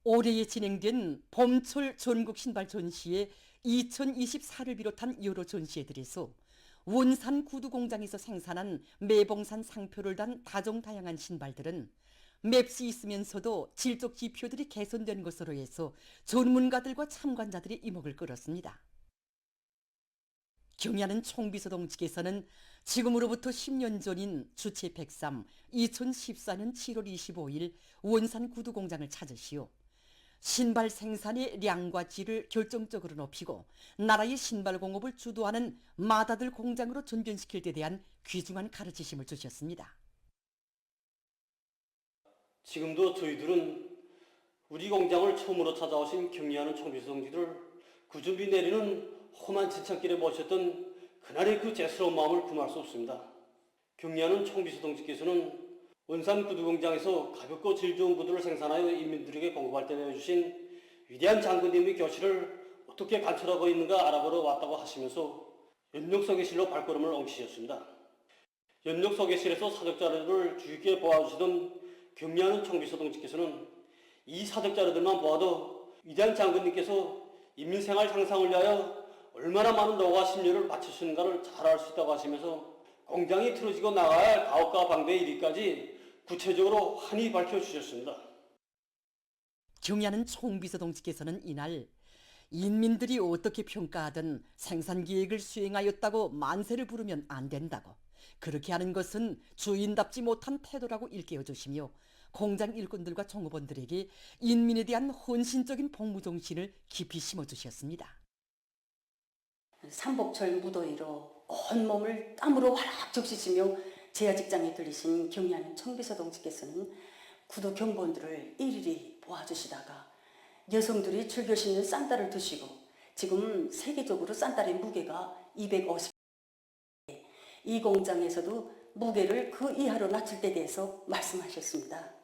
올해에 진행된 봄철 전국 신발 전시회 2024를 비롯한 여러 전시회들에서 원산 구두 공장에서 생산한 매봉산 상표를 단 다종다양한 신발들은 맵시 있으면서도 질적 지표들이 개선된 것으로 해서 전문가들과 참관자들의 이목을 끌었습니다. 경야는 총비서동 측에서는 지금으로부터 10년 전인 주체 103 2014년 7월 25일 원산 구두 공장을 찾으시오. 신발 생산의 량과 질을 결정적으로 높이고 나라의 신발 공업을 주도하는 마다들 공장으로 전변시킬 데 대한 귀중한 가르치심을 주셨습니다. 지금도 저희들은 우리 공장을 처음으로 찾아오신 경리하는 총비서동지를 그 준비 내리는 험한 지창길에 모셨던 그날의 그 죄스러운 마음을 금할 수 없습니다. 경리하는 총비서동지께서는 원산 구두공장에서 가볍고 질 좋은 구두를 생산하여 인민들에게 공급할 때 내어주신 위대한 장군님의 교실을 어떻게 관철하고 있는가 알아보러 왔다고 하시면서 연력서계실로 발걸음을 옮기셨습니다. 연력서계실에서 사적자료를 주의 깊게 보아주시던 경리하는 총비서동지께서는 이 사적자료들만 보아도 위대한 장군님께서 인민생활 향상을 위하여 얼마나 많은 노고와 심려를 바치시는가를 잘 알 수 있다고 하시면서 공장이 틀어지고 나가야 할 가옥과 방대의 일위까지 구체적으로 환히 밝혀주셨습니다. 경야는 총비서동지께서는 이날 인민들이 어떻게 평가하든 생산계획을 수행하였다고 만세를 부르면 안 된다고, 그렇게 하는 것은 주인답지 못한 태도라고 일깨워주시며 공장 일꾼들과 종업원들에게 인민에 대한 헌신적인 복무정신을 깊이 심어주셨습니다. 삼복철 무더위로 온몸을 땀으로 활락 적시시며 제야 직장에 들리신 경리하는 총비서 동지께서는 구두 경보원들을 일일이 보아주시다가 여성들이 즐겨 신는 싼따를 드시고 지금 세계적으로 싼따의 무게가 250, 이 공장에서도 무게를 그 이하로 낮출 때 대해서 말씀하셨습니다.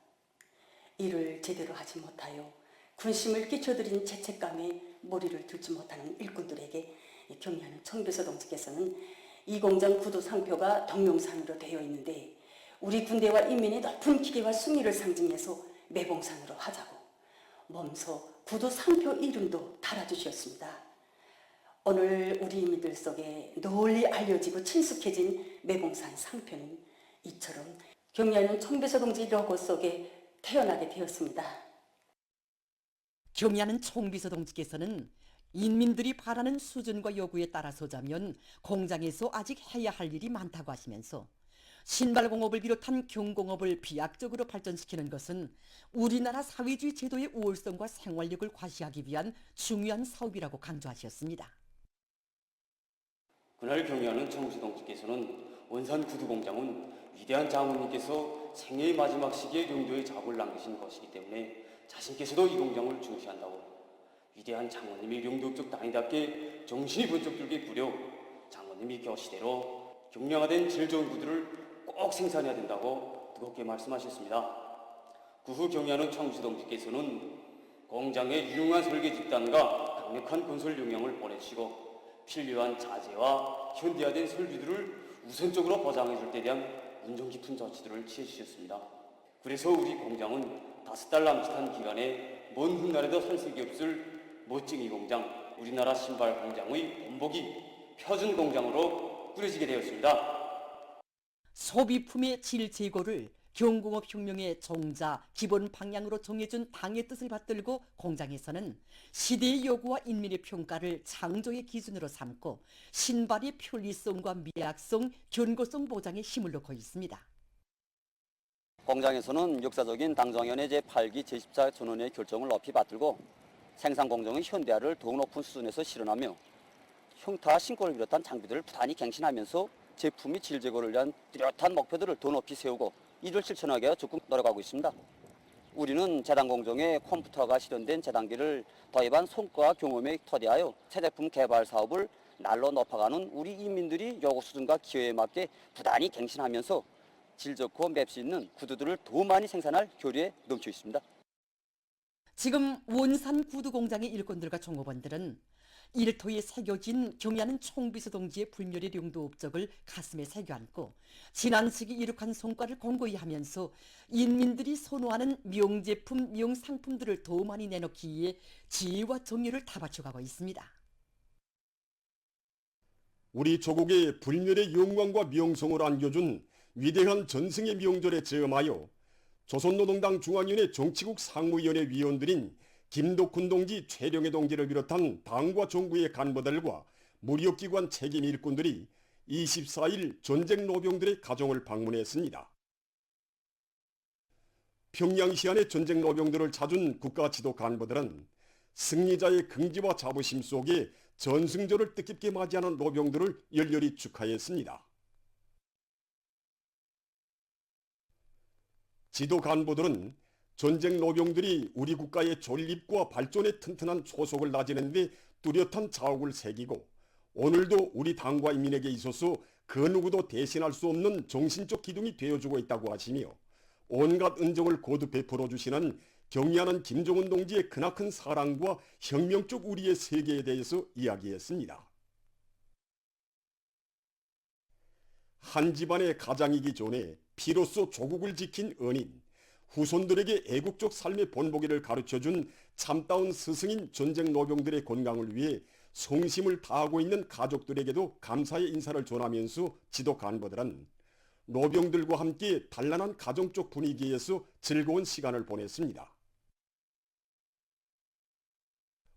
일을 제대로 하지 못하여 군심을 끼쳐드린 죄책감에 머리를 들지 못하는 일꾼들에게 경리하는 총비서 동지께서는 이 공장 구두 상표가 동명산으로 되어 있는데 우리 군대와 인민의 높은 기계와 승리를 상징해서 매봉산으로 하자고 몸소 구두 상표 이름도 달아주셨습니다. 오늘 우리 인민들 속에 널리 알려지고 친숙해진 매봉산 상표는 이처럼 경리하는 총비서 동지 로고 속에 태어나게 되었습니다. 경야는 총비서동지께서는 인민들이 바라는 수준과 요구에 따라서자면 공장에서 아직 해야 할 일이 많다고 하시면서 신발공업을 비롯한 경공업을 비약적으로 발전시키는 것은 우리나라 사회주의 제도의 우월성과 생활력을 과시하기 위한 중요한 사업이라고 강조하셨습니다. 그날 경리하는 총비서동지께서는 원산 구두공장은 위대한 장군님께서 생애의 마지막 시기에 용도의 작업을 남기신 것이기 때문에 자신께서도 이 공장을 중시한다고, 위대한 장군님이 용도적 당이답게 정신이 번쩍 들게 부려 장군님이 교시대로 경량화된 질 좋은 구두를 꼭 생산해야 된다고 뜨겁게 말씀하셨습니다. 그 후 경리하는 총비서동지께서는 공장의 유용한 설계 집단과 강력한 건설 역량을 보내시고 필요한 자재와 현대화된 설비들을 우선적으로 보장해줄 때 대한 운정 깊은 조치들을 취해주셨습니다. 그래서 우리 공장은 5달 남짓한 기간에 먼 훗날에도 손색이 없을 멋진 이 공장, 우리나라 신발 공장의 본보기 표준 공장으로 꾸려지게 되었습니다. 소비품의 질 제고를 경공업혁명의 종자 기본 방향으로 정해준 당의 뜻을 받들고 공장에서는 시대의 요구와 인민의 평가를 창조의 기준으로 삼고 신발의 편리성과 미약성, 견고성 보장에 힘을 넣고 있습니다. 공장에서는 역사적인 당정연의 제8기 제14 전원의 결정을 높이 받들고 생산 공정의 현대화를 더욱 높은 수준에서 실현하며 형태와 신고를 비롯한 장비들을 부단히 갱신하면서 제품의 질 제고를 위한 뚜렷한 목표들을 더 높이 세우고 이를 실천하기 위해 적극 노력하고 있습니다. 우리는 제당 공정에 컴퓨터가 실현된 제당기를 도입한 성과와 경험에 토대하여 새 제품 개발 사업을 날로 높아가는 우리 인민들이 요구 수준과 기여에 맞게 부단히 갱신하면서 질 좋고 맵시 있는 구두들을 더 많이 생산할 교류에 넘쳐 있습니다. 지금 원산 구두 공장의 일꾼들과 종업원들은 일터에 새겨진 경의하는 총비서 동지의 불멸의 용도 업적을 가슴에 새겨안고 지난 시기 이룩한 성과를 공고히 하면서 인민들이 선호하는 명제품, 명상품들을 더 많이 내놓기 위해 지혜와 정의를 다 바쳐가고 있습니다. 우리 조국의 불멸의 영광과 명성을 안겨준 위대한 전승의 명절에 즈음하여 조선노동당 중앙위원회 정치국 상무위원회 위원들인 김덕훈 동지, 최령해 동지를 비롯한 당과 정부의 간부들과 무력기관 책임 일꾼들이 24일 전쟁 노병들의 가정을 방문했습니다. 평양 시안의 전쟁 노병들을 찾은 국가 지도 간부들은 승리자의 긍지와 자부심 속에 전승절을 뜻깊게 맞이하는 노병들을 열렬히 축하했습니다. 지도 간부들은 전쟁 노병들이 우리 국가의 존립과 발전의 튼튼한 초석을 다지는 데 뚜렷한 자옥을 새기고 오늘도 우리 당과 인민에게 있어서 그 누구도 대신할 수 없는 정신적 기둥이 되어주고 있다고 하시며 온갖 은정을 거듭 베풀어 주시는 경의하는 김정은 동지의 크나큰 사랑과 혁명적 우리의 세계에 대해서 이야기했습니다. 한 집안의 가장이기 전에 피로써 조국을 지킨 은인, 후손들에게 애국적 삶의 본보기를 가르쳐준 참다운 스승인 전쟁 노병들의 건강을 위해 성심을 다하고 있는 가족들에게도 감사의 인사를 전하면서 지도 간부들은 노병들과 함께 단란한 가정적 분위기에서 즐거운 시간을 보냈습니다.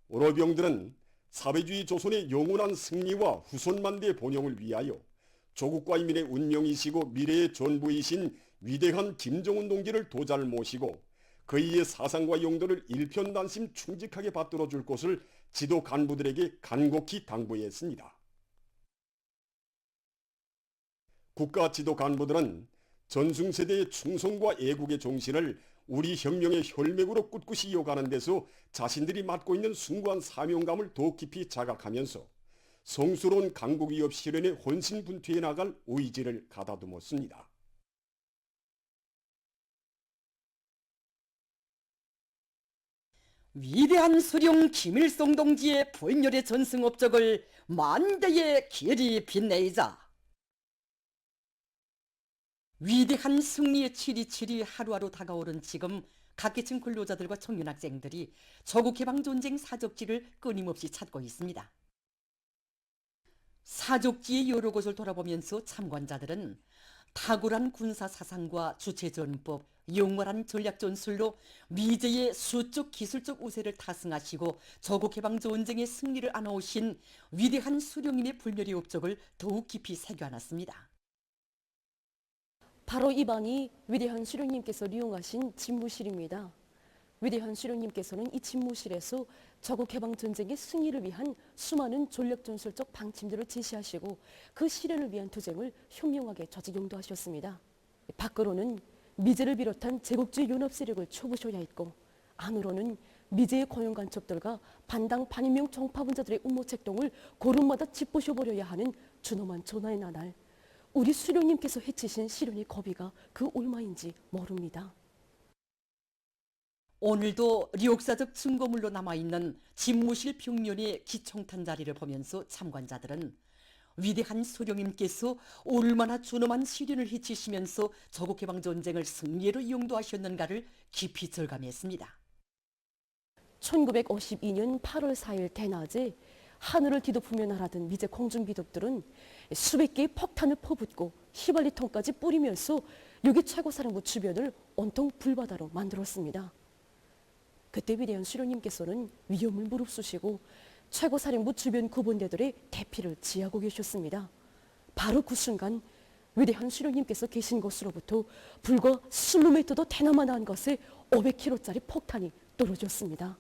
노병들은 사회주의 조선의 영원한 승리와 후손만대의 번영을 위하여 조국과 인민의 운명이시고 미래의 전부이신 위대한 김정은 동지를 도잘 모시고 그이의 사상과 용도를 일편단심 충직하게 받들어 줄 것을 지도 간부들에게 간곡히 당부했습니다. 국가 지도 간부들은 전승세대의 충성과 애국의 정신을 우리 혁명의 혈맥으로 꿋꿋이 이어가는 데서 자신들이 맡고 있는 숭고한 사명감을 더 깊이 자각하면서 성스러운 강국위협 실현에 혼신분투해 나갈 의지를 가다듬었습니다. 위대한 수령 김일성 동지의 불멸의 전승 업적을 만대의 기열이 빛내자 위대한 승리의 칠이칠이 하루하루 다가오는 지금 각계층 근로자들과 청년학생들이 조국해방전쟁 사적지를 끊임없이 찾고 있습니다. 사족지의 여러 곳을 돌아보면서 참관자들은 탁월한 군사사상과 주체전법, 영원한 전략전술로 미제의 수적 기술적 우세를 타승하시고 조국해방전쟁의 승리를 안아오신 위대한 수령님의 불멸의 업적을 더욱 깊이 새겨안았습니다. 바로 이 방이 위대한 수령님께서 이용하신 집무실입니다. 위대한 수령님께서는 이 집무실에서 조국해방전쟁의 승리를 위한 수많은 전략전술적 방침들을 제시하시고 그 실현을 위한 투쟁을 현명하게 조직용도하셨습니다. 밖으로는 미제를 비롯한 제국주의 연합세력을 초부셔야 했고 안으로는 미제의 고용간첩들과 반당 반인명 정파분자들의 음모책동을 고름마다 짚부셔버려야 하는 준엄한 전하의 나날 우리 수령님께서 해치신 시련의 고비가 그 얼마인지 모릅니다. 오늘도 역사적 증거물로 남아있는 집무실 벽면의 기총탄 자리를 보면서 참관자들은 위대한 수령님께서 얼마나 준엄한 시련을 해치시면서 조국해방전쟁을 승리로 용도하셨는가를 깊이 절감했습니다. 1952년 8월 4일 대낮에 하늘을 뒤덮으며 날아든 미제 공중기독들은 수백 개의 폭탄을 퍼붓고 휘발유통까지 뿌리면서 여기 최고사령부 주변을 온통 불바다로 만들었습니다. 그때 위대한 수령님께서는 위험을 무릅쓰시고 최고사령부 주변 구분대들의 대피를 지하고 계셨습니다. 바로 그 순간 위대한 수령님께서 계신 곳으로부터 불과 20m도 대나마나한 것에 500kg짜리 폭탄이 떨어졌습니다.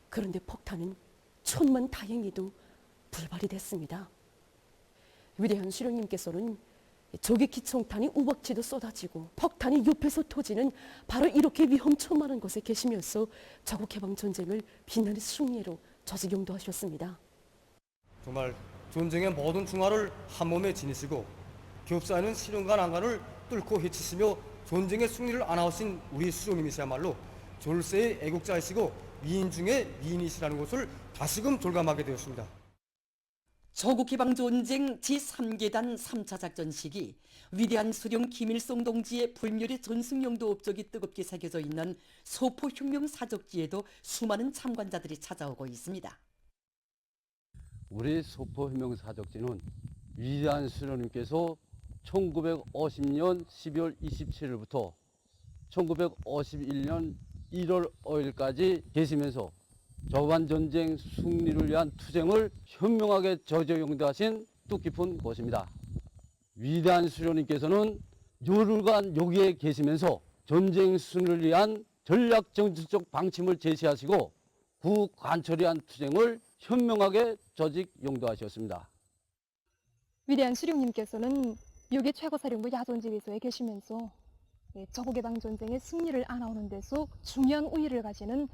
그런데 폭탄은 천만 다행히도 불발이 됐습니다. 위대한 수령님께서는 적의 기총탄이 우박지도 쏟아지고 폭탄이 옆에서 터지는 바로 이렇게 위험천만한 곳에 계시면서 조국해방전쟁을 빛나는 승리로 조직용도하셨습니다. 정말 전쟁의 모든 중화를 한 몸에 지니시고 겹사하는 시련과 난관을 뚫고 헤치시며 전쟁의 승리를 안아오신 우리 수령님이시야말로 졸세의 애국자이시고 미인 중에 미인이시라는 것을 다시금 절감하게 되었습니다. 조국해방전쟁 제3계단 3차 작전 시기 위대한 수령 김일성 동지의 불멸의 전승용도 업적이 뜨겁게 새겨져 있는 소포혁명 사적지에도 수많은 참관자들이 찾아오고 있습니다. 우리 소포혁명 사적지는 위대한 수령님께서 1950년 12월 27일부터 1951년 1월 5일까지 계시면서 저반전쟁 승리를 위한 투쟁을 현명하게 저지용도하신 뜻깊은 곳입니다. 위대한 수령님께서는 열흘간 여기에 계시면서 전쟁 승리를 위한 전략정치적 방침을 제시하시고 구 관철을 위한 투쟁을 현명하게 조직용도하셨습니다. 위대한 수령님께서는 여기 최고사령부 야전지휘소에 계시면서 저국해방전쟁의 승리를 안아오는 데서 중요한 우위를 가지는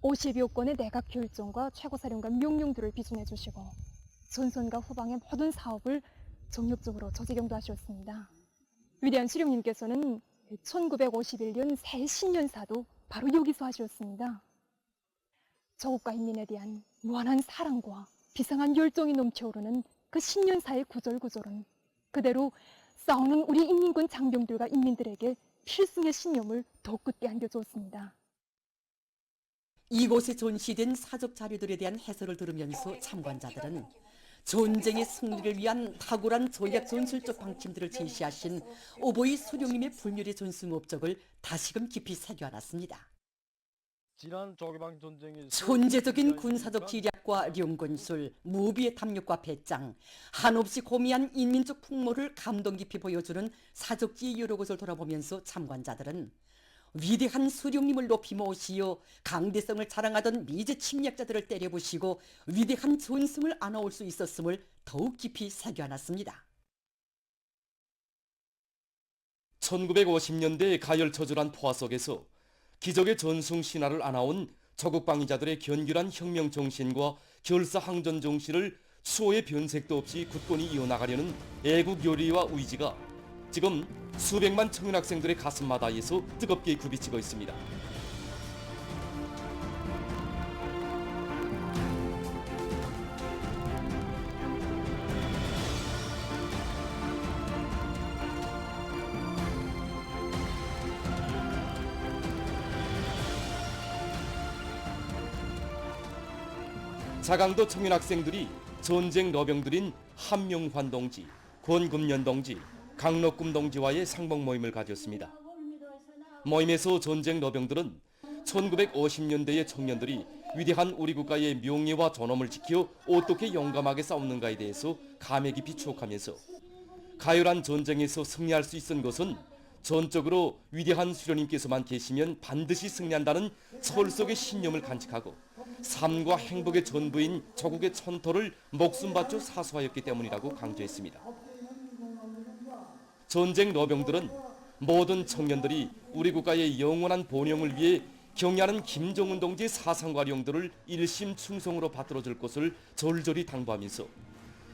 50여 건의 내각 결정과 최고사령관 명령들을 비준해 주시고 전선과 후방의 모든 사업을 정력적으로 조직용도하셨습니다. 위대한 수령님께서는 1951년 새 신년사도 바로 여기서 하셨습니다. 조국과 인민에 대한 무한한 사랑과 비상한 열정이 넘쳐오르는 그 신년사의 구절구절은 그대로 싸우는 우리 인민군 장병들과 인민들에게 필승의 신념을 더 굳게 안겨주었습니다. 이곳에 전시된 사적 자료들에 대한 해설을 들으면서 참관자들은 전쟁의 승리를 위한 탁월한 전략 전술적 방침들을 제시하신 오보이 수령님의 불멸의 전승 업적을 다시금 깊이 새겨안았습니다. 지난 조개방 전쟁에서 천재적인 군사적 지략과 령군술, 무비의 탐욕과 배짱, 한없이 고미한 인민적 풍모를 감동 깊이 보여주는 사적지의 여러 곳을 돌아보면서 참관자들은 위대한 수령님을 높이 모시어 강대성을 자랑하던 미제 침략자들을 때려부시고 위대한 전승을 안아올 수 있었음을 더욱 깊이 새겨안았습니다. 1950년대 가열처절한 포화 속에서 기적의 전승 신화를 안아온 저국방위자들의 견귤한 혁명 정신과 결사항전 정신을 수호의 변색도 없이 굳건히 이어나가려는 애국 요리와 의지가 지금 수백만 청년 학생들의 가슴마다에서 뜨겁게 굽이치고 있습니다. 자강도 청년 학생들이 전쟁 러병들인 함명환 동지, 권금년 동지, 강록금 동지와의 상봉 모임을 가졌습니다. 모임에서 전쟁 러병들은 1950년대의 청년들이 위대한 우리 국가의 명예와 존엄을 지켜 어떻게 용감하게 싸우는가에 대해서 감회 깊이 추억하면서 가열한 전쟁에서 승리할 수 있은 것은 전적으로 위대한 수령님께서만 계시면 반드시 승리한다는 서울 속의 신념을 간직하고 삶과 행복의 전부인 조국의 천토를 목숨 바쳐 사수하였기 때문이라고 강조했습니다. 전쟁 러병들은 모든 청년들이 우리 국가의 영원한 번영을 위해 경애하는 김정은 동지의 사상과 령들을 일심 충성으로 받들어줄 것을 절절히 당부하면서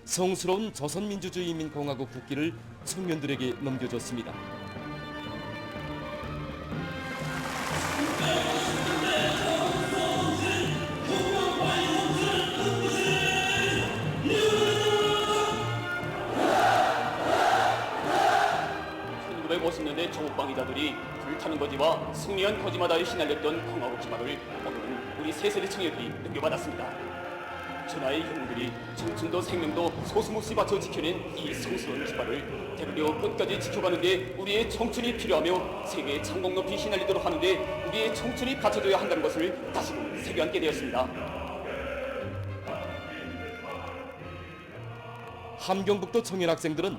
성스러운 조선민주주의인민공화국 국기를 청년들에게 넘겨줬습니다. 조국방위자들이 불타는 거지와 승리한 거지마다에 휘날렸던 공화국 기막을 오늘은 우리 세 세대 청년들이 느껴받았습니다. 전하의 형들이 청춘도 생명도 소스없이 바쳐 지켜낸 이 성스러운 깃발을 대구려 끝까지 지켜가는데 우리의 청춘이 필요하며 세계의 창공 높이 휘날리도록 하는데 우리의 청춘이 바쳐줘야 한다는 것을 다시금 새겨안게 되었습니다. 함경북도 청년 학생들은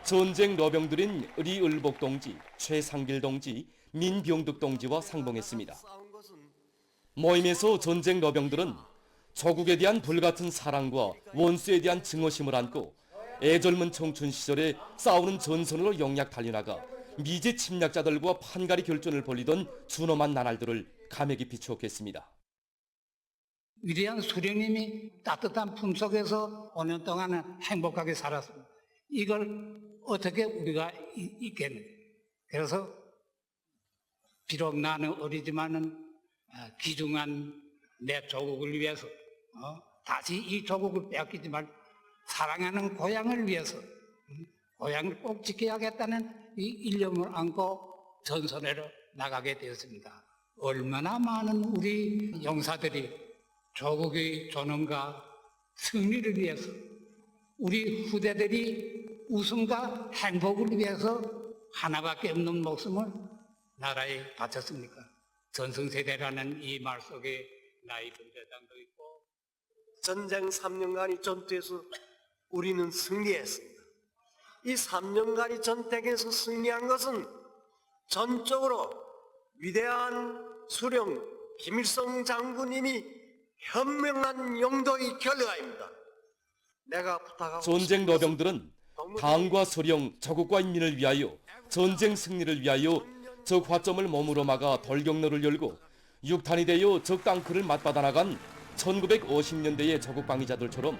전쟁 러병들인 리을복 동지, 최상길 동지, 민병득 동지와 상봉했습니다. 모임에서 전쟁 러병들은 조국에 대한 불같은 사랑과 원수에 대한 증오심을 안고 애절문 청춘 시절에 싸우는 전선으로 영약 달려나가 미제 침략자들과 판가리 결전을 벌이던 준엄한 나날들을 감회 깊이 추억했습니다. 위대한 수령님이 따뜻한 품속에서 5년 동안 행복하게 살았습니다. 이걸 어떻게 우리가 있겠는가. 그래서 비록 나는 어리지만은 귀중한 내 조국을 위해서 다시 이 조국을 빼앗기지 말 사랑하는 고향을 위해서 고향을 꼭 지켜야겠다는 이 일념을 안고 전선회로 나가게 되었습니다. 얼마나 많은 우리 용사들이 조국의 존엄과 승리를 위해서 우리 후대들이 웃음과 행복을 위해서 하나밖에 없는 목숨을 나라에 바쳤습니까? 전승세대라는 이 말 속에 나의 분대장도 있고 전쟁 3년간의 전투에서 우리는 승리했습니다. 이 3년간의 전쟁에서 승리한 것은 전적으로 위대한 수령 김일성 장군님이 현명한 용도의 결과입니다. 내가 부탁하고 전쟁 노병들은 당과 소령, 자국과 인민을 위하여 전쟁 승리를 위하여 적 화점을 몸으로 막아 돌경로를 열고 육탄이 되어 적 땅크를 맞받아 나간 1950년대의 조국 방위자들처럼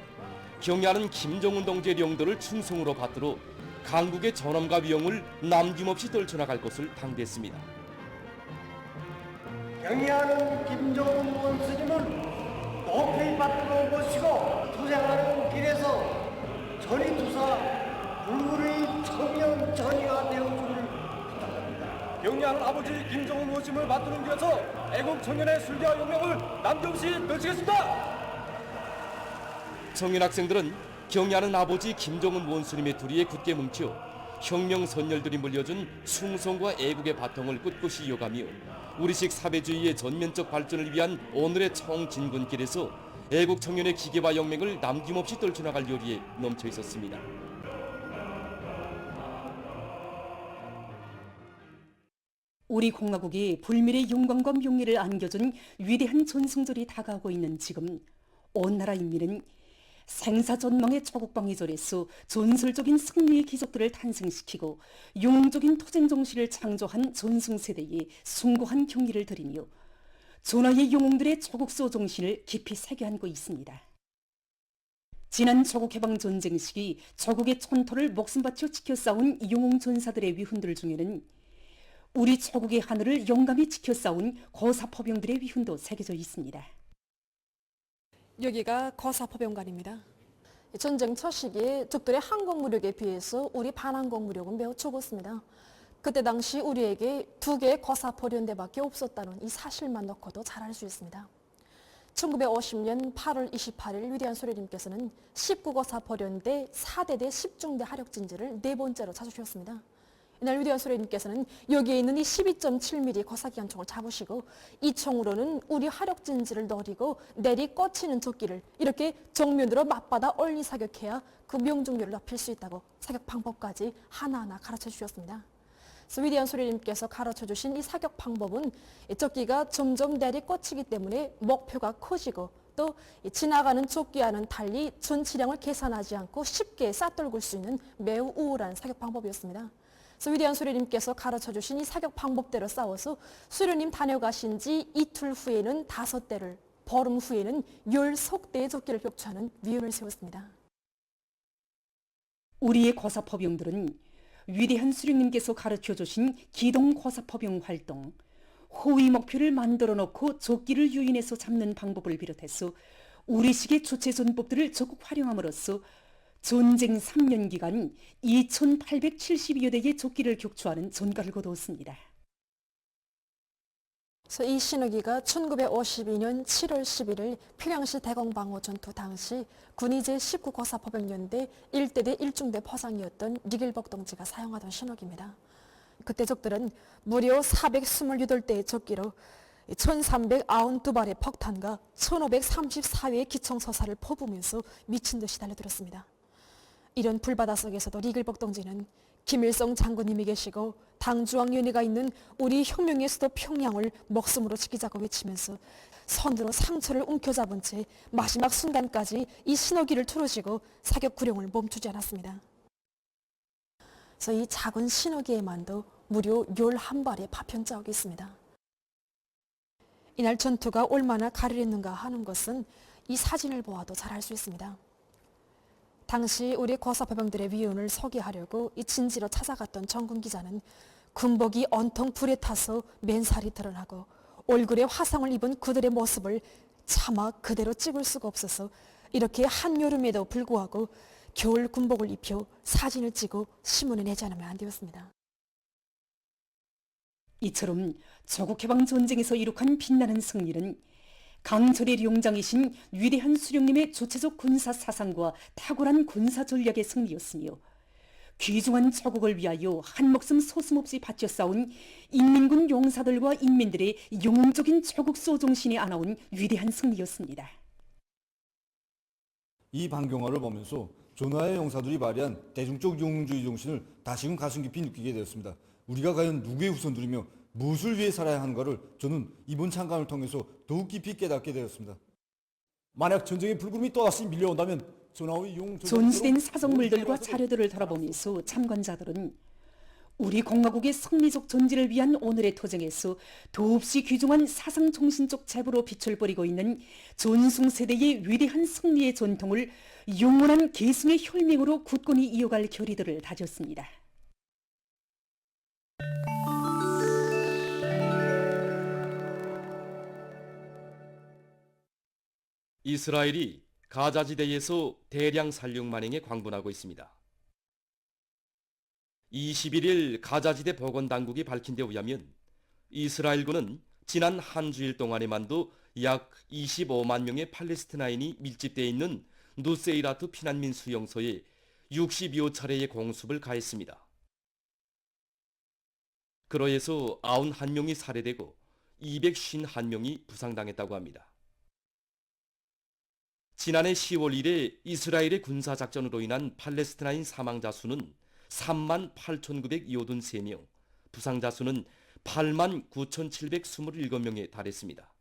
경야는 김정은 동지의 용도를 충성으로 받들어 강국의 존엄과 위용을 남김없이 떨쳐나갈 것을 당대했습니다. 경의하는 김정은 원수님을 높이 받들어 모시고 투쟁하는 길에서 전의투사 불굴의 청년 전의가 되어주기를 부탁합니다. 경의하는 아버지 김정은 모심을 받드는 길에서 애국 청년의 술대와 용맹을 남김없이 펼치겠습니다. 청년 학생들은 경의하는 아버지 김정은 원수님의 둘이에 굳게 뭉쳐 혁명 선열들이 물려준 충성과 애국의 바통을 꿋꿋이 이어가며 우리식 사회주의의 전면적 발전을 위한 오늘의 총진군길에서 애국 청년의 기계와 용맹을 남김없이 떨쳐나갈 요리에 넘쳐 있었습니다. 우리 공화국이 불멸의 영광과 명예를 안겨준 위대한 전승절이 다가오고 있는 지금 온 나라 인민은 생사전망의 조국방위절에서 전설적인 승리의 기적들을 탄생시키고 영웅적인 투쟁 정신을 창조한 전승세대에 숭고한 경의를 드리며 전하의 영웅들의 조국소 정신을 깊이 새겨안고 있습니다. 지난 조국해방전쟁 시기 조국의 촌토를 목숨 바쳐 지켜 싸운 영웅 전사들의 위훈들 중에는 우리 조국의 하늘을 용감히 지켜 싸운 거사포병들의 위훈도 새겨져 있습니다. 여기가 거사포병관입니다. 전쟁 첫 시기에 적들의 항공무력에 비해서 우리 반항공무력은 매우 적었습니다. 그때 당시 우리에게 2개의 거사포련대밖에 없었다는 이 사실만 놓고도 잘 알 수 있습니다. 1950년 8월 28일 위대한 소령님께서는 19거사포련대 4대대 10중대 하력진지를 4번째로 찾으셨습니다. 이날 위대한 소령님께서는 여기에 있는 이 12.7mm 거사기관총을 잡으시고 이 총으로는 우리 하력진지를 노리고 내리 꽂히는 적기를 이렇게 정면으로 맞받아 얼리 사격해야 그 명중률을 높일 수 있다고 사격 방법까지 하나하나 가르쳐 주셨습니다. 그래서 위대한 소령님께서 가르쳐 주신 이 사격 방법은 적기가 점점 내리 꽂히기 때문에 목표가 커지고 또 지나가는 적기와는 달리 전치량을 계산하지 않고 쉽게 쏴떨굴 수 있는 매우 우월한 사격 방법이었습니다. 그래서 위대한 수련님께서 가르쳐 주신 이 사격 방법대로 싸워서 수련님 다녀가신 지 이틀 후에는 5대를, 보름 후에는 10석대의 적기를 격추하는 위험을 세웠습니다. 우리의 거사포병들은 위대한 수령님께서 가르쳐 주신 기동 거사포병 활동, 호위 목표를 만들어 놓고 적기를 유인해서 잡는 방법을 비롯해서 우리식의 주체전법들을 적극 활용함으로써 전쟁 3년 기간 2,870여 대의 적기를 격추하는 전과를 거두었습니다. 그래서 이 신호기가 1952년 7월 11일 평양시 대공방어 전투 당시 군이 제19거사포병연대 1대대 1중대 포상이었던 리길복 동지가 사용하던 신호기입니다. 그때 적들은 무려 428대의 적기로 1,392발의 폭탄과 1,534회의 기총서사를 퍼부으면서 미친 듯이 달려들었습니다. 이런 불바다 속에서도 리길복 동지는 김일성 장군님이 계시고 당주왕연희가 있는 우리 혁명의 수도 평양을 목숨으로 지키자고 외치면서 손으로 상처를 움켜잡은 채 마지막 순간까지 이 신호기를 틀어쥐고 사격 구령을 멈추지 않았습니다. 그래서 이 작은 신호기에만도 무려 11발의 파편 자국이 있습니다. 이날 전투가 얼마나 가르렸는가 하는 것은 이 사진을 보아도 잘 알 수 있습니다. 당시 우리 거사포병들의 위운을 소개하려고 이 진지로 찾아갔던 정군 기자는 군복이 온통 불에 타서 맨살이 드러나고 얼굴에 화상을 입은 그들의 모습을 차마 그대로 찍을 수가 없어서 이렇게 한여름에도 불구하고 겨울 군복을 입혀 사진을 찍어 신문에 내지 않으면 안 되었습니다. 이처럼 조국해방 전쟁에서 이룩한 빛나는 승리는 강철의 용장이신 위대한 수령님의 조체적 군사 사상과 탁월한 군사 전략의 승리였으며 귀중한 조국을 위하여 한 목숨 소슴없이 바쳐 싸운 인민군 용사들과 인민들의 영웅적인 조국 소정신이 안아온 위대한 승리였습니다. 이 방경화를 보면서 전하의 용사들이 발휘한 대중적 영웅주의 정신을 다시금 가슴 깊이 느끼게 되었습니다. 우리가 과연 누구의 후손들이며 무엇을 위해 살아야 하는가를 저는 이번 참관을 통해서 더욱 깊이 깨닫게 되었습니다. 만약 전쟁의 불구름이 또다시 밀려온다면 전하의 존시된 사성물들과 자료들을 돌아보면서 참관자들은 우리 공화국의 성리적 존재를 위한 오늘의 투쟁에서 더없이 귀중한 사상 정신적 제보로 빛을 버리고 있는 전승 세대의 위대한 승리의 전통을 영원한 계승의 혈맹으로 굳건히 이어갈 결의들을 다졌습니다. 이스라엘이 가자지대에서 대량 살육 만행에 광분하고 있습니다. 21일 가자지대 보건당국이 밝힌 데 의하면 이스라엘군은 지난 한 주일 동안에만도 약 25만 명의 팔레스티나인이 밀집되어 있는 누세이라트 피난민 수용소에 62여 차례의 공습을 가했습니다. 그러해서 91명이 살해되고 251명이 부상당했다고 합니다. 지난해 10월 1일 이스라엘의 군사작전으로 인한 팔레스티나인 사망자 수는 38,983명, 부상자 수는 89,727명에 달했습니다.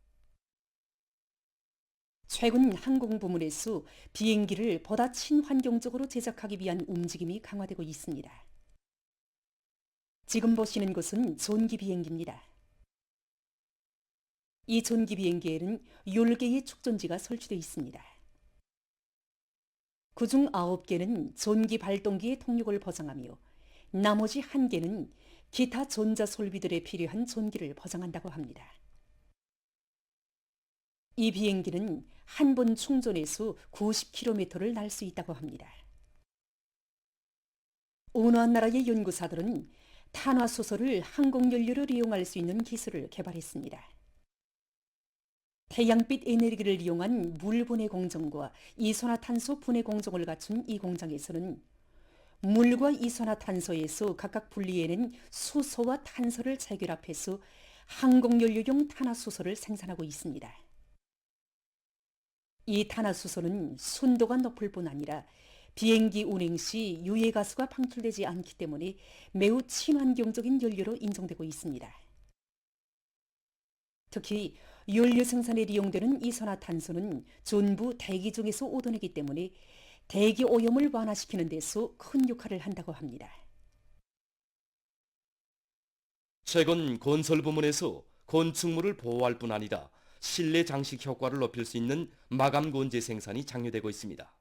최근 항공부문에서 비행기를 보다 친환경적으로 제작하기 위한 움직임이 강화되고 있습니다. 지금 보시는 것은 전기 비행기입니다. 이 전기 비행기에는 10개의 축전지가 설치되어 있습니다. 그중 9개는 전기 발동기의 동력을 보장하며 나머지 1개는 기타 전자 설비들에 필요한 전기를 보장한다고 합니다. 이 비행기는 한 번 충전해서 90km를 날 수 있다고 합니다. 어느 한 나라의 연구사들은 탄화수소를 항공연료로 이용할 수 있는 기술을 개발했습니다. 태양빛 에너지를 이용한 물 분해 공정과 이산화탄소 분해 공정을 갖춘 이 공장에서는 물과 이산화탄소에서 각각 분리해낸 수소와 탄소를 재결합해서 항공연료용 탄화수소를 생산하고 있습니다. 이 탄화수소는 순도가 높을 뿐 아니라 비행기 운행 시 유해가스가 방출되지 않기 때문에 매우 친환경적인 연료로 인정되고 있습니다. 특히 연료 생산에 이용되는 이산화탄소는 전부 대기 중에서 얻어내기 때문에 대기 오염을 완화시키는 데서 큰 역할을 한다고 합니다. 최근 건설 부문에서 건축물을 보호할 뿐 아니라 실내 장식 효과를 높일 수 있는 마감 건재 생산이 장려되고 있습니다.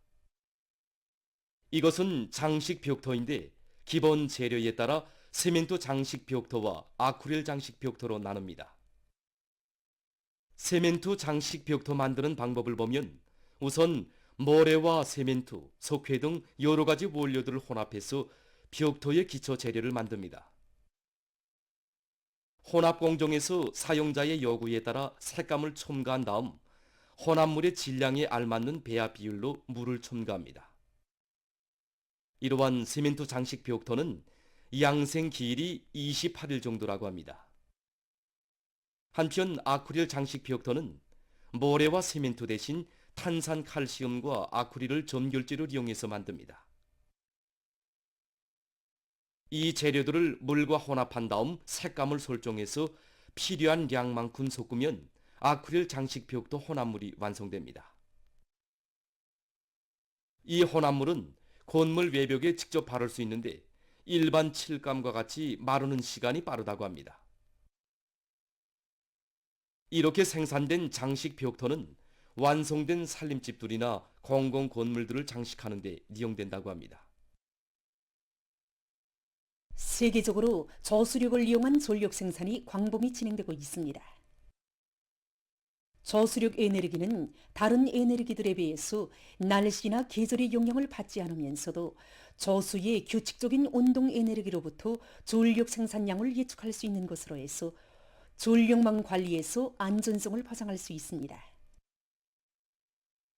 이것은 장식 벽토인데 기본 재료에 따라 세멘토 장식 벽토와 아크릴 장식 벽토로 나눕니다. 세멘토 장식 벽토 만드는 방법을 보면 우선 모래와 세멘토, 석회 등 여러 가지 원료들을 혼합해서 벽토의 기초 재료를 만듭니다. 혼합 공정에서 사용자의 요구에 따라 색감을 첨가한 다음 혼합물의 질량에 알맞는 배합 비율로 물을 첨가합니다. 이러한 세멘토 장식 벽토는 양생 기일이 28일 정도라고 합니다. 한편 아크릴 장식 벽토는 모래와 세멘토 대신 탄산 칼슘과 아크릴을 점결제로 이용해서 만듭니다. 이 재료들을 물과 혼합한 다음 색감을 설정해서 필요한 양만큼 섞으면 아크릴 장식 벽토 혼합물이 완성됩니다. 이 혼합물은 건물 외벽에 직접 바를 수 있는데 일반 칠감과 같이 마르는 시간이 빠르다고 합니다. 이렇게 생산된 장식 벽토는 완성된 살림집들이나 공공 건물들을 장식하는 데 이용된다고 합니다. 세계적으로 저수력을 이용한 전력 생산이 광범위 진행되고 있습니다. 저수력 에너지는 다른 에너지들에 비해서 날씨나 계절의 영향을 받지 않으면서도 저수의 규칙적인 운동 에너지로부터 전력 생산량을 예측할 수 있는 것으로 해서 전력망 관리에서 안전성을 보장할 수 있습니다.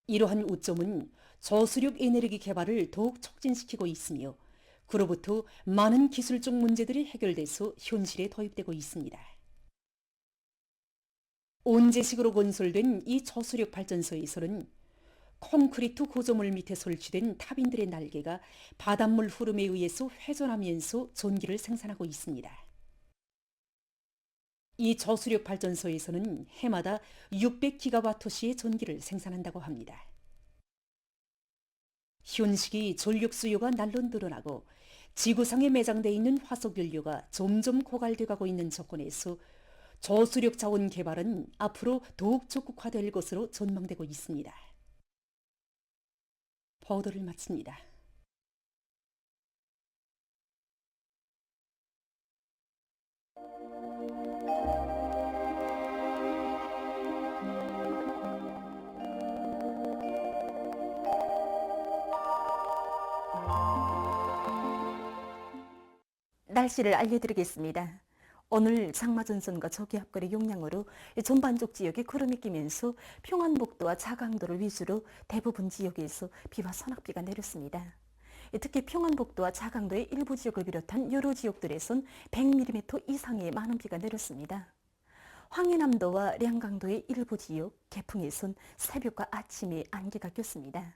이러한 우점은 저수력 에너지 개발을 더욱 촉진시키고 있으며 그로부터 많은 기술적 문제들이 해결돼서 현실에 도입되고 있습니다. 온재식으로 건설된 이 저수력 발전소에서는 콘크리트 구조물 밑에 설치된 타빈들의 날개가 바닷물 흐름에 의해서 회전하면서 전기를 생산하고 있습니다. 이 저수력 발전소에서는 해마다 600기가와트시의 전기를 생산한다고 합니다. 현식이 전력 수요가 날로 늘어나고 지구상에 매장되어 있는 화석연료가 점점 고갈돼 가고 있는 조건에서 저수력 자원 개발은 앞으로 더욱 적극화될 것으로 전망되고 있습니다. 보도를 마칩니다. 날씨를 알려드리겠습니다. 오늘 장마전선과 저기압거리 용량으로 전반적 지역에 구름이 끼면서 평안북도와 자강도를 위주로 대부분 지역에서 비와 소낙비가 내렸습니다. 특히 평안북도와 자강도의 일부 지역을 비롯한 여러 지역들에선 100mm 이상의 많은 비가 내렸습니다. 황해남도와 량강도의 일부 지역, 개풍에선 새벽과 아침에 안개가 꼈습니다.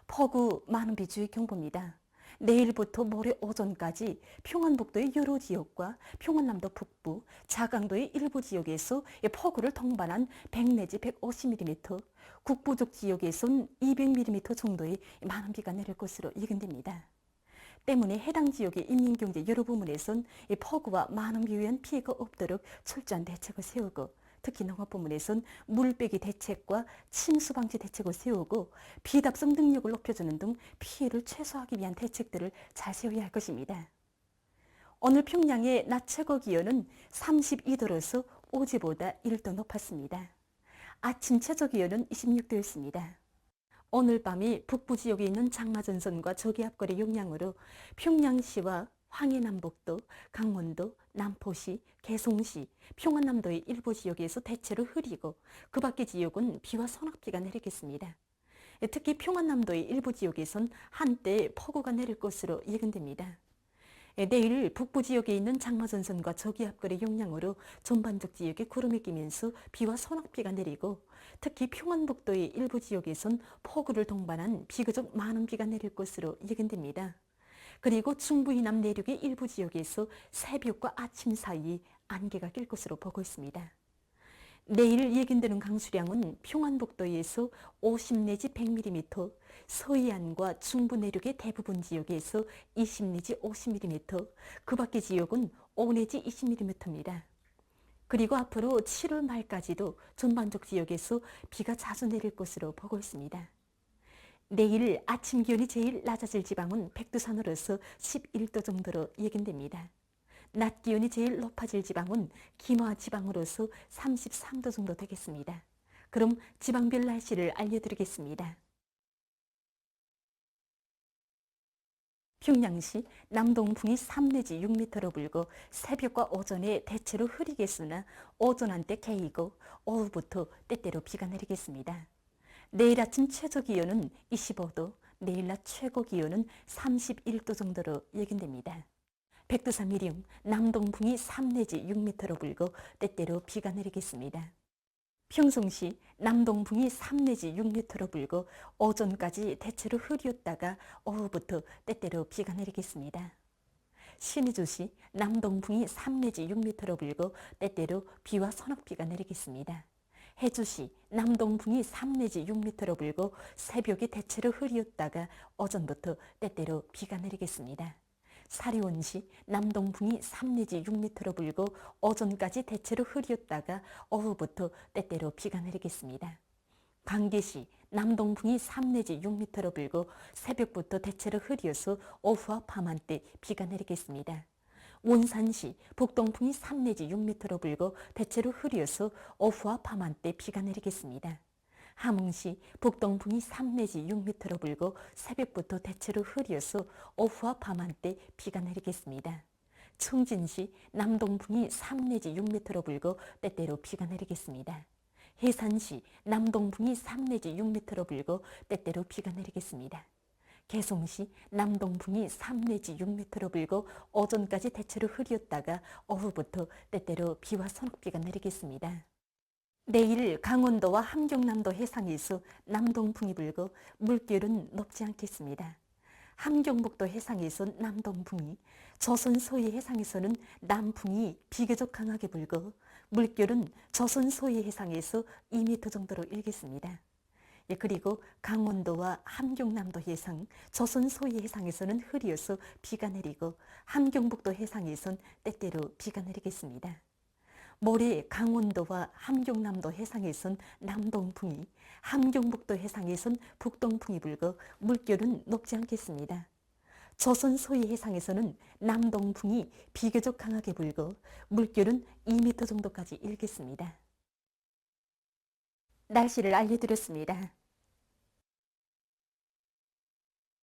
폭우 많은 비 주의 경보입니다. 내일부터 모레 오전까지 평안북도의 여러 지역과 평안남도 북부, 자강도의 일부 지역에서 폭우를 동반한 100 내지 150mm, 국부족 지역에선 200mm 정도의 많은 비가 내릴 것으로 예견됩니다. 때문에 해당 지역의 인민경제 여러 부문에선 폭우와 많은 비에 의한 피해가 없도록 철저한 대책을 세우고 특히 농업부문에선 물빼기 대책과 침수 방지 대책을 세우고 비답성 능력을 높여주는 등 피해를 최소화하기 위한 대책들을 잘 세워야 할 것입니다. 오늘 평양의 낮 최고 기온은 32도로서 어제보다 1도 높았습니다. 아침 최저 기온은 26도였습니다. 오늘 밤이 북부 지역에 있는 장마전선과 저기압거리 영향으로 평양시와 황해남북도, 강원도, 남포시, 개송시, 평안남도의 일부 지역에서 대체로 흐리고 그 밖의 지역은 비와 소낙비가 내리겠습니다. 특히 평안남도의 일부 지역에선 한때 폭우가 내릴 것으로 예견됩니다. 내일 북부 지역에 있는 장마전선과 저기압거리 영향으로 전반적 지역에 구름이 끼면서 비와 소낙비가 내리고 특히 평안북도의 일부 지역에선 폭우를 동반한 비교적 많은 비가 내릴 것으로 예견됩니다. 그리고 중부 이남 내륙의 일부 지역에서 새벽과 아침 사이 안개가 낄 것으로 보고 있습니다. 내일 예견되는 강수량은 평안북도에서 50 내지 100mm, 서해안과 중부 내륙의 대부분 지역에서 20 내지 50mm, 그 밖의 지역은 5 내지 20mm입니다. 그리고 앞으로 7월 말까지도 전반적 지역에서 비가 자주 내릴 것으로 보고 있습니다. 내일 아침 기온이 제일 낮아질 지방은 백두산으로서 11도 정도로 예견됩니다. 낮 기온이 제일 높아질 지방은 김화 지방으로서 33도 정도 되겠습니다. 그럼 지방별 날씨를 알려드리겠습니다. 평양시 남동풍이 3 내지 6m로 불고 새벽과 오전에 대체로 흐리겠으나 오전 한때 개이고 오후부터 때때로 비가 내리겠습니다. 내일 아침 최저 기온은 25도, 내일 낮 최고 기온은 31도 정도로 예견됩니다. 백두산 미령 남동풍이 3 내지 6m로 불고 때때로 비가 내리겠습니다. 평송시 남동풍이 3 내지 6m로 불고 오전까지 대체로 흐렸다가 오후부터 때때로 비가 내리겠습니다. 신의주시 남동풍이 3 내지 6m로 불고 때때로 비와 소낙비가 내리겠습니다. 해주시 남동풍이 3 내지 6m로 불고 새벽에 대체로 흐렸다가 오전부터 때때로 비가 내리겠습니다. 사리원시 남동풍이 3 내지 6m로 불고 오전까지 대체로 흐렸다가 오후부터 때때로 비가 내리겠습니다. 광개시 남동풍이 3 내지 6m로 불고 새벽부터 대체로 흐려서 오후와 밤한때 비가 내리겠습니다. 원산시 북동풍이 3 내지 6m로 불고 대체로 흐려서 오후와 밤한때 비가 내리겠습니다. 함흥시 북동풍이 3 내지 6m로 불고 새벽부터 대체로 흐려서 오후와 밤한때 비가 내리겠습니다. 충진시 남동풍이 3 내지 6m로 불고 때때로 비가 내리겠습니다. 해산시 남동풍이 3 내지 6m로 불고 때때로 비가 내리겠습니다. 개송시 남동풍이 3 내지 6m로 불고 오전까지 대체로 흐렸다가 오후부터 때때로 비와 소낙비가 내리겠습니다. 내일 강원도와 함경남도 해상에서 남동풍이 불고 물결은 높지 않겠습니다. 함경북도 해상에서 남동풍이, 조선 서해 해상에서는 남풍이 비교적 강하게 불고 물결은 조선 서해 해상에서 2m 정도로 일겠습니다. 그리고 강원도와 함경남도 해상, 조선 서해 해상에서는 흐려서 비가 내리고 함경북도 해상에선 때때로 비가 내리겠습니다. 모레 강원도와 함경남도 해상에선 남동풍이, 함경북도 해상에선 북동풍이 불고 물결은 높지 않겠습니다. 조선 서해 해상에서는 남동풍이 비교적 강하게 불고 물결은 2m 정도까지 일겠습니다. 날씨를 알려드렸습니다.